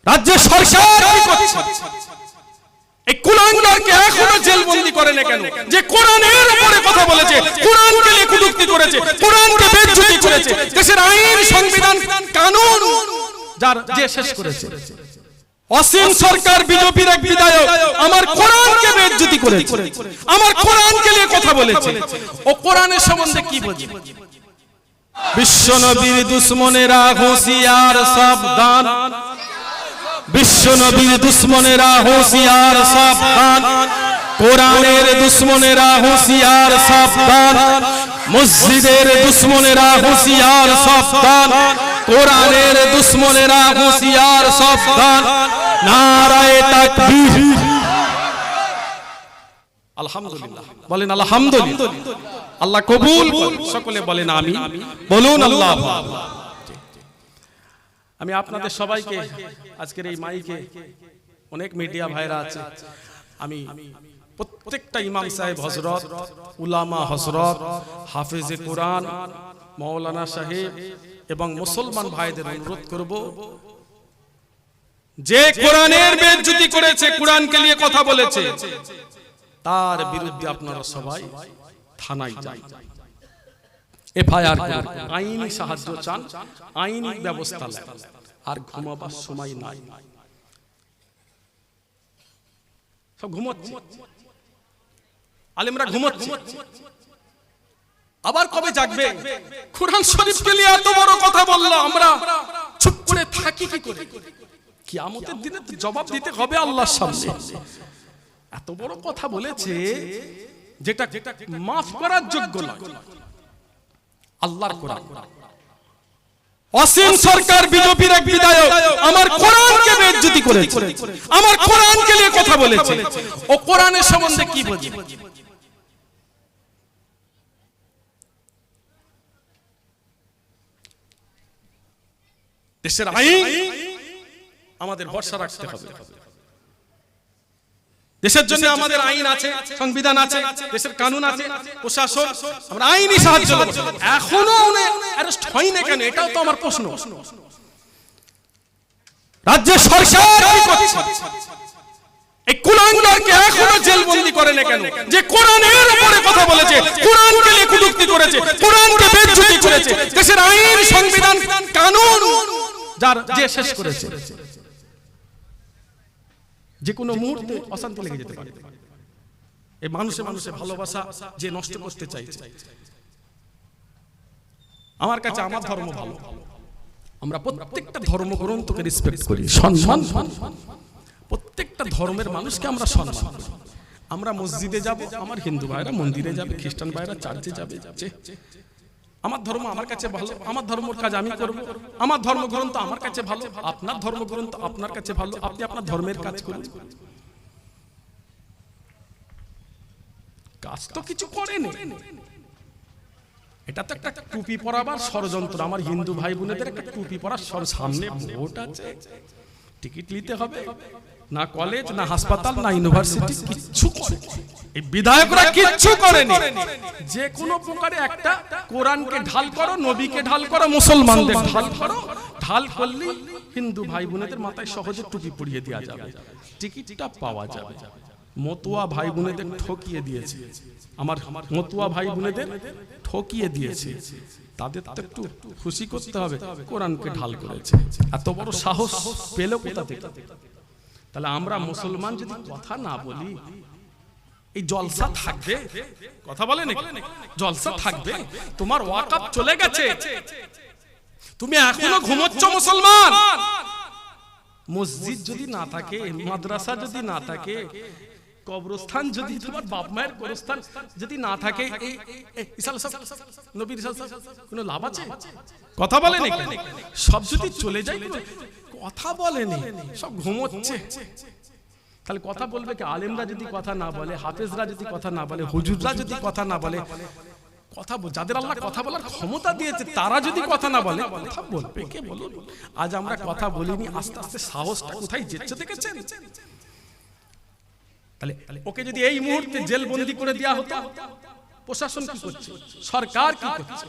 রাজ্য সরকার কি করছে? এই কুলাঙ্গারকে এখনো জেলবন্দি করে না কেন? যে কোরআনের উপরে কথা বলেছে, কোরআনকে নিয়ে কটূক্তি করেছে, কোরআনকে বেইজ্জতি করেছে, দেশের আইন, সংবিধান, কানুন যার যে শেষ করেছে। অসীম সরকার বিজেপির এক বিধায়ক আমার কোরআনকে বেইজ্জতি করেছে, আমার কোরআনকে নিয়ে কথা বলেছে। ও কোরআনের সম্বন্ধে কি বোঝে? বিশ্বনবীর দুশমনেরা হুঁশিয়ার, সাবধান। বিশ্বনবীর দুশমনেরা হুঁশিয়ার, সাবধান। কোরআনের দুশমনেরা হুঁশিয়ার, সাবধান। মসজিদের দুশমনেরা হুঁশিয়ার, সাবধান। কোরআনের দুশমনেরা হুঁশিয়ার, সাবধান। নারায়ে তাকবীর। আলহামদুলিল্লাহ বলেন, আলহামদুলিল্লাহ। আল্লাহ কবুল করুন। সকলে বলেন আমিন। বলুন আল্লাহ। আমি আপনাদের সবাইকে আজকের এই মাইকে, অনেক মিডিয়া ভাইরা আছে, আমি প্রত্যেকটা ইমাম সাহেব হযরত, উলামা হযরত, হাফেজে কোরআন, মাওলানা সাহেব এবং মুসলমান ভাইদের অনুরোধ করব, যে কোরআনের বেইজ্জতি করেছে, কোরআনকে নিয়ে কথা বলেছে, তার বিরুদ্ধে আপনারা সবাই থানায় যান, এফআইআর করুন, আইনি সাহায্য চান, আইনি ব্যবস্থা নেন। আর ঘুমাবার সময় নাই, সব ঘুমোচ্ছে, আলেমরা ঘুমোচ্ছে। আবার কবে জাগবে? কোরআন শরীফকে নিয়ে এত বড় কথা বললো, আমরা চুপ করে থাকি কি করে? কিয়ামতের দিনে জবাব দিতে হবে আল্লাহর সামনে। এত বড় কথা বলেছে যেটা মাফ করার যোগ্য নয়। আল্লাহর কোরআন। অসীম সরকার বিজেপির এক বিধায়ক আমার কোরআনকে বেইজ্জতি করেছে, আমার কোরআনকে নিয়ে কথা বলেছে। ও কোরআনের সম্বন্ধে কি বোঝে? দেশের আইন আমাদের ভরসা রাখতে হবে। দেশের জন্য আমাদের আইন আছে, সংবিধান আছে, দেশের কানুন আছে, প্রশাসন, আমরা আইনি সাহায্য করব। এখনো অ্যারেস্ট হয় না কেন? এটাও তো আমার প্রশ্ন। রাজ্য সরকার কি করছে? এই কুলাঙ্গারকে এখনো জেলবন্দি করে না কেন? যে কোরআনের উপরে কথা বলেছে, কোরআনকে নিয়ে কটূক্তি করেছে, কোরআনকে বেইজ্জতি করেছে, দেশের আইন, সংবিধান, কানুন যার যে শেষ করেছে। যে কোনো মুহূর্তে অশান্তি লেগে যেতে পারে। এই মানুষে মানুষে ভালোবাসা যে নষ্ট করতে চাইছে। আমার কাছে আমার ধর্ম ভালো, আমরা প্রত্যেকটা ধর্মগ্রন্থকে রেসপেক্ট করি, সম্মান। প্রত্যেকটা ধর্মের মানুষকে আমরা সম্মান করি। আমরা মসজিদে যাব, আমার হিন্দু ভাইরা মন্দিরে যাবে, খ্রিস্টান ভাইরা চার্চে যাবে। আমার ধর্ম আমার কাছে ভালো, আমার ধর্মের কাজ আমি করব, আমার ধর্মগ্রন্থ আমার কাছে ভালো, আপনার ধর্মগ্রন্থ আপনার কাছে ভালো, আপনি আপনার ধর্মের কাজ করুন। কাজ তো কিছু করেনি, এটা তো একটা টুপি পরাবার ষড়যন্ত্র। আমার হিন্দু ভাই বোনেদের একটা টুপি পরার সামনে ভোট আছে, টিকিট নিতে হবে, না কলেজ, না হাসপাতাল, না ইউনিভার্সিটি, কিচ্ছু করে এই বিধায়করা কিচ্ছু করেনি। যে কোনো প্রকারে একটা কোরআনকে ঢাল করো, নবীকে ঢাল করো, মুসলমানদের ঢাল করো, ঢাল করলে হিন্দু ভাই বোনেদের মাথায় সহজে টুপি পরিয়ে দেওয়া যাবে, টিকিটটা পাওয়া যাবে। মতুয়া ভাই বোনেদের ঠকিয়ে দিয়েছে, আমার মতুয়া ভাই বোনেদের ঠকিয়ে দিয়েছে, তাদের তো একটু খুশি করতে হবে, কোরআনকে ঢাল করেছে। এত বড় সাহস পেল কোথা থেকে? তাহলে আমরা মুসলমান যদি কথা না বলি, এই জলসা থাকবে? কথা বলে নাকি? জলসা থাকবে? তোমার ওয়াকফ চলে গেছে, তুমি এখনো ঘুমোচ্ছ মুসলমান। মসজিদ যদি না থাকে, মাদ্রাসা যদি না থাকে, কবরস্থান যদি, তোমার বাপ মায়ের কবরস্থান যদি না থাকে, নবীর কোনো লাভ আছে? কথা বলে নাকি? সব যদি চলে যায়, কথা বলেনি, সব ঘুমোচ্ছে। তাহলে কথা বলবে কি? আলেমরা যদি কথা না বলে, হাফেজরা যদি কথা না বলে, হুজুররা যদি কথা না বলে, কথা যাদের আল্লাহ কথা বলার ক্ষমতা দিয়েছে তারা যদি কথা না বলে, কথা বলবে কে বলুন? আজ আমরা কথা বলিনি, আস্তে আস্তে সাহসটা কোথায় যেচ্ছে দেখেছেন? তাহলে ওকে যদি এই মুহূর্তে জেলবন্দি করে দেওয়া হতো, প্রশাসন কি করছে, সরকার কি করছে?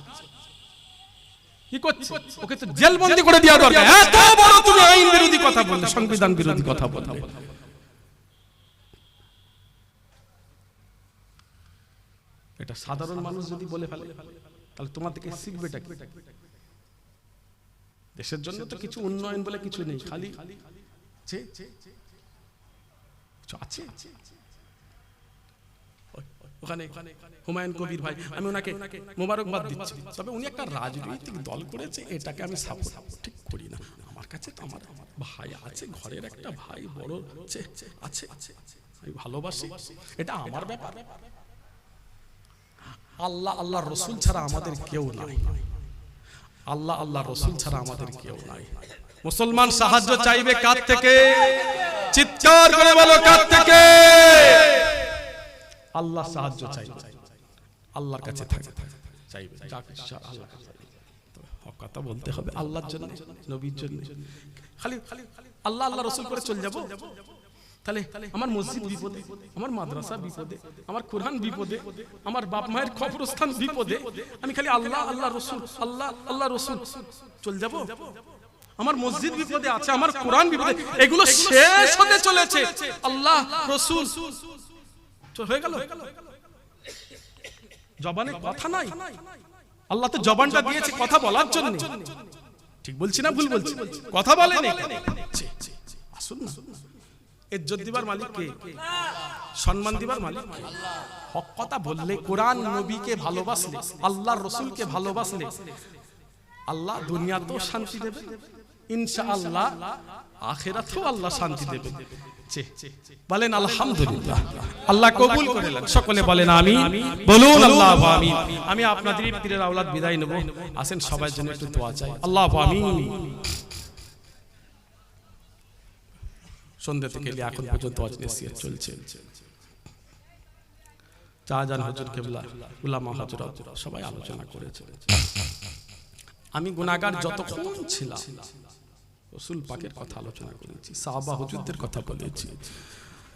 কি করছে? ওকে তো জেলবন্দি করে দেওয়া দরকার। এত বড় তুমি আইন বিরোধী কথা বললে, সংবিধান বিরোধী কথা বললে। এটা সাধারণ মানুষ যদি বলে ফেলে তাহলে তোমার থেকে শিখবেটা কি? দেশের জন্য তো কিছু উন্নয়ন বলে কিছু নেই, খালি আছে। ওখানে হুমায়ুন কবির ভাই, আমি ওনাকে মোবারকবাদ দিচ্ছি, তবে উনি একটা রাজনৈতিক দল করেছে, এটাকে আমি সাপোর্ট ঠিক করি না। আমার কাছে তো আমার ভাই আছে, ঘরের একটা ভাই বড় আছে, আমি ভালোবাসি, এটা আমার ব্যাপার। আল্লাহ আল্লাহ রসুল ছাড়া আমাদের কেউ নাই, আল্লাহ আল্লাহ রসুল ছাড়া আমাদের কেউ নাই। মুসলমান সাহায্য চাইবে কার থেকে? চিৎকার করে বলো, কার থেকে? আল্লাহ সাহায্য চাইবে, আল্লাহর কাছে থাকে চাইবে, যা কিছু আল্লাহর কাছে। কথা বলতে হবে আল্লাহর জন্য, নবীর জন্য। খালি আল্লাহ আল্লাহ রসুল করে চলে যাবো, তাহলে আমার মসজিদ বিপদে, আমার মাদ্রাসা বিপদে, আমার কোরআন বিপদে, আমার বাপ মায়ের কবরস্থান বিপদে, আমি খালি আল্লাহ আল্লাহ রসুল, আল্লাহ আল্লাহ রসুল চলে যাব? আমার মসজিদ বিপদে আছে, আমার কোরআন বিপদে, এগুলো শেষ হতে চলেছে, আল্লাহ রসুল হয়ে গেল, জবানে কথা নাই। আল্লাহ তো জবানটা দিয়েছে কথা বলার জন্য, ঠিক বলছি না ভুল বলছি? কথা বলেন, আসুন না। ইজ্জত দিবার মালিক কে? সম্মান দিবার মালিক কে? হক কথা বললে, কোরআন নবীকে ভালোবাসলে, আল্লাহর রাসূলকে ভালোবাসলে, আল্লাহ দুনিয়াতেও শান্তি দেবে, ইনশাআল্লাহ আখিরাতেও আল্লাহ শান্তি দেবে। বলেন আলহামদুলিল্লাহ, আল্লাহ কবুল করে নেন। সকলে বলেন আমিন, বলুন আল্লাহু আমিন। আমি আপনাদের পীরের আওলাদ বিদায় নেব, আসেন সবার জন্য একটু দোয়া চাই। আল্লাহু আমিন। সন্ধ্যা থেকে এখন পর্যন্ত ওয়াজ নসিহত চলছে। শাহজাহান হুজুর কেবলা, উলামা হযরত সবাই আলোচনা করেছে। আমি গুনাহগার যতক্ষণ ছিলাম রাসূল পাকের কথা আলোচনা করেছি, সাহাবা হুজুরদের কথা বলেছি,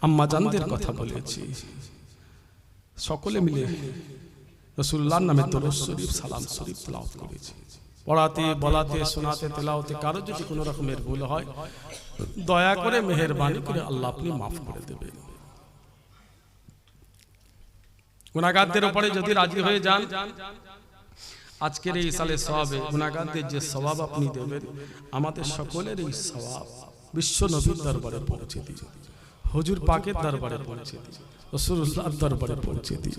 আম্মা জানদের কথা বলেছি, সকলে মিলে রাসূলুল্লাহর নামে দরুদ শরীফ, সালাম শরীফ তেলাওয়াত করেছি। পড়াতে, বলাতে, শোনাতে, তেলাওয়াতে কারো যদি কোনো রকমের ভুল হয়, দয়া করে মেহেরবানি করে আল্লাহ আপনি মাফ করে দেবেন। গুনাহগারদের উপরে যদি রাজি হয়ে যান, আজকের এই সালে সওয়াবে গুনাহগারদের যে সওয়াব আপনি দেবেন, আমাদের সকলের এই সওয়াব বিশ্ব নবীর দরবারে পৌঁছে দিন, হুজুর পাকের দরবারে পৌঁছে দিন, রাসূলুল্লাহর দরবারে পৌঁছে দিন,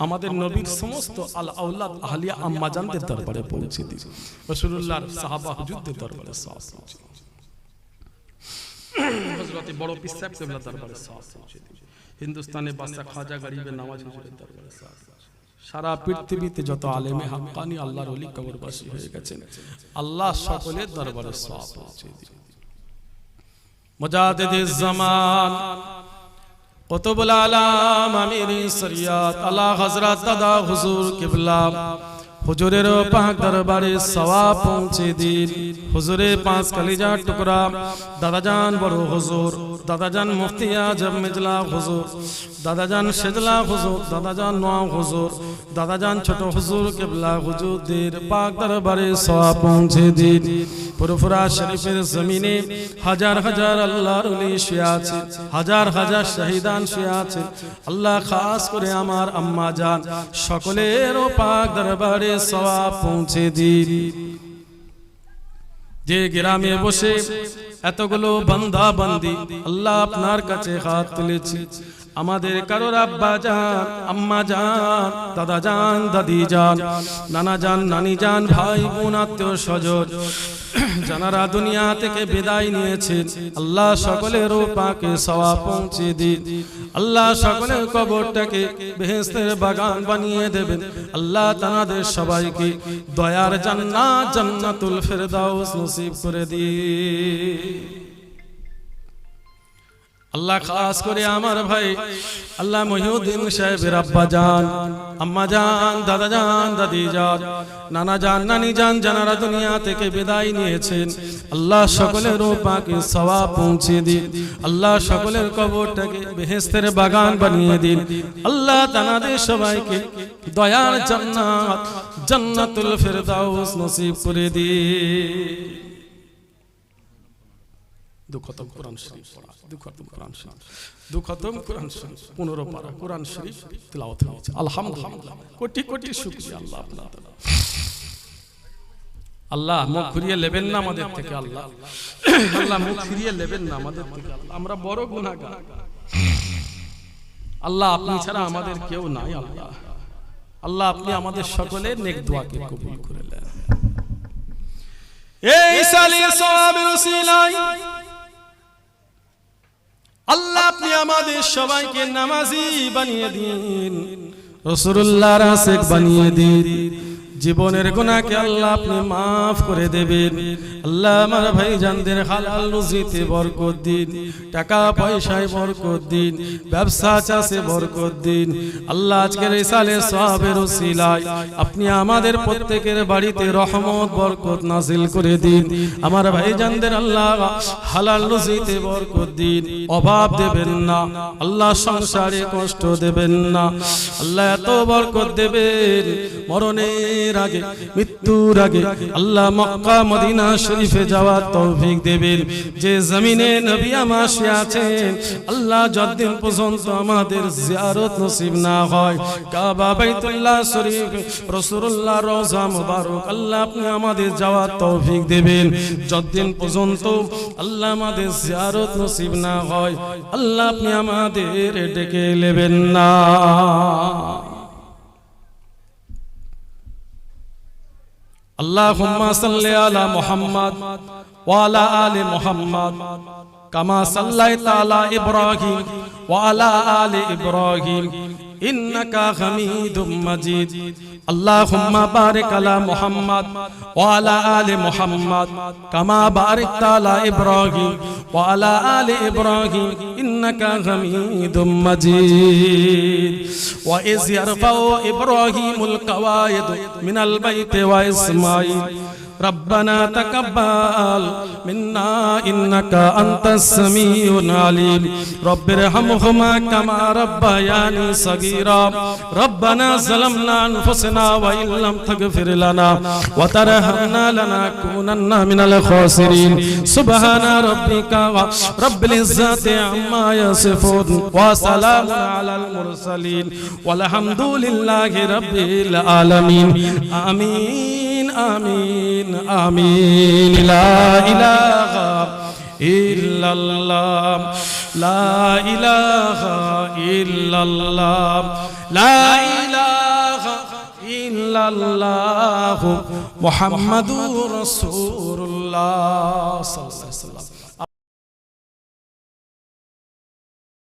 আমাদের নবীর সমস্ত আল আওলাদ আহলিয়া আম্মা জানদের দরবারে পৌঁছে দিন, রাসূলুল্লাহর সাহাবা হুজুরদের দরবারে সওয়াব পৌঁছে দিন, হযরত বড় পীর সাহেব কেবলার দরবারে সওয়াব পৌঁছে দিন, হিন্দুস্তানে বাদশা খাজা গরিবের নওয়াজ হুজুরের দরবারে সওয়াব। সারা পৃথিবীতে যত আলেমে হাক্কানি আল্লাহর ওলি কবরবাসী হয়ে গেছেন, আল্লাহ সকলের দরবারে সওয়াব পৌঁছে দিন। মুজাদ্দিদিজ জামান কুতুবুল আলাম আমির শরিয়ত আলা হযরত দাদা হুজুর কিবলা হুজুরের পাক দরবারে সওয়াব পৌঁছে দিন। হুজুরে পাঁচ কলিজার টুকরা দাদাজান বড় হুজুর, দাদাজান মুফতি আজম মিজলা হুজুর, দাদাজান সেজলা হুজুর, দাদাজান নোয়া হুজুর, দাদাজান ছোট হুজুর কিবলা হুজুরদের পাক দরবারে সওয়াব পৌঁছে দিন। ফুরফুরা শরীফের জমিনে হাজার হাজার আল্লাহর ওলি শুয়ে আছে, হাজার হাজার শহীদান শুয়ে আছে। আল্লাহ খাস করে আমার আম্মা জান সকলের পাক দরবারে সওয়াব পৌঁছে দিন। যে গ্রামে বসে এতগুলো বান্দা বান্দি আল্লাহ আপনার কাছে হাত তুলেছি, আমাদের কারোর আব্বা জান, আম্মা জান, দাদা জান, দাদি জান, নানা জান, নানি জান, ভাই বোন, আত্মীয় স্বজন যারা দুনিয়া থেকে বিদায় নিয়েছেন, আল্লাহ সকলের পাকে সওয়াব পৌঁছে দিন। আল্লাহ সকলের কবরটাকে বেহেশতের বাগান বানিয়ে দেবেন। আল্লাহ তাদের সবাইকে দয়ার জান্নাত, জান্নাতুল ফেরদাউস নসিব করে দিন। আল্লাহ খাস করে আমার ভাই আল্লাহ মহিউদ্দিন সাহেবের আব্বা জান, আম্মা জান, দাদা জান, দাদি জান, নানা জান, নানি জান যারা দুনিয়া থেকে বিদায় নিয়েছেন, আল্লাহ সকলের পাকে সওয়াব পৌঁছে দিন। আল্লাহ সকলের কবরটাকে বেহেশতের বাগান বানিয়ে দিন। আল্লাহ তাদের সবাইকে দয়ার জান্নাত, জান্নাতুল ফেরদাউস নসিব করে দিন। দু খতম কোরআন শরীফ পড়া, দু খতম কোরআন শরীফ, দু খতম কোরআন শরীফ, 15 পারা কোরআন শরীফ তিলাওয়াত হয়েছে। আলহামদুলিল্লাহ, কোটি কোটি শুকরিয়া আল্লাহ। আল্লাহ মুখ ফিরিয়ে নেবেন না আমাদের থেকে, আল্লাহ আল্লাহ মুখ ফিরিয়ে নেবেন না আমাদের থেকে। আল্লাহ আমরা বড় গুনাহগার আল্লাহ, আপনি ছাড়া আমাদের কেউ নাই। আল্লাহ আল্লাহ আপনি আমাদের সকলের নেক দোয়াকে কবুল করে নেন। এই সালিল সওয়াবের উসিলায় আল্লাহ আপনি আমাদের সবাইকে নামাজি বানিয়ে দিন, রাসূলুল্লাহর আশিক বানিয়ে দিন। জীবনের গুনাহকে আল্লাহ আপনি maaf করে দেবেন। আল্লাহ আমার ভাইজানদের হালাল রুজিতে বরকত দিন, টাকা পয়সায় বরকত দিন, ব্যবসা চাষে বরকত দিন। আল্লাহ আজকের এই সালে সওয়াবের উসিলায় আপনি আমাদের প্রত্যেকের বাড়িতে রহমত বরকত নাজিল করে দিন। আমার ভাইজানদের আল্লাহ হালাল রুজিতে বরকত দিন, অভাব দেবেন না আল্লাহ, সংসারে কষ্ট দেবেন না আল্লাহ, এত বরকত দেবেন মরণের আগে, মৃত্যুর আগে আল্লাহ মক্কা মদিনা শরীফে যাওয়ার তৌফিক দেবেন। যে জমিনে নবী আমার আছেন আল্লাহ, যতদিন পর্যন্ত আমাদের জিয়ারত নসিব না হয় কাবা বাইতুল্লাহ শরীফ রাসূলুল্লাহ রওজা মুবারক আল্লাহ আপনি আমাদের যাওয়ার তৌফিক দেবেন। যতদিন পর্যন্ত আল্লাহ আমাদের জিয়ারত নসিব না হয় আল্লাহ আপনি আমাদের ডেকে নেবেন না। اللهم صل على محمد وعلى آل محمد كما صليت على إبراهيم وعلى آل إبراهيم إنك حميد مجيد. اللهم بارك على محمد وعلى آل محمد كما باركت على إبراهيم وعلى آل إبراهيم إنك حميد مجيد. وإذ يرفع إبراهيم القواعد من البيت وإسماعيل ربنا تقبل منا إنك أنت السميع العليم. رب ارحمهما كما ربياني صغيرا. ربنا ظلمنا أنفسنا وإن لم تغفر لنا وترحمنا لنكونن من الخاسرين. سبحان ربك رب العزة عما يصفون وسلام على المرسلين والحمد لله رب العالمين. آمين آمين آمين. لا إله إلا الله لا إله إلا الله لا إله إلا الله محمد رسول الله صلى الله عليه وسلم.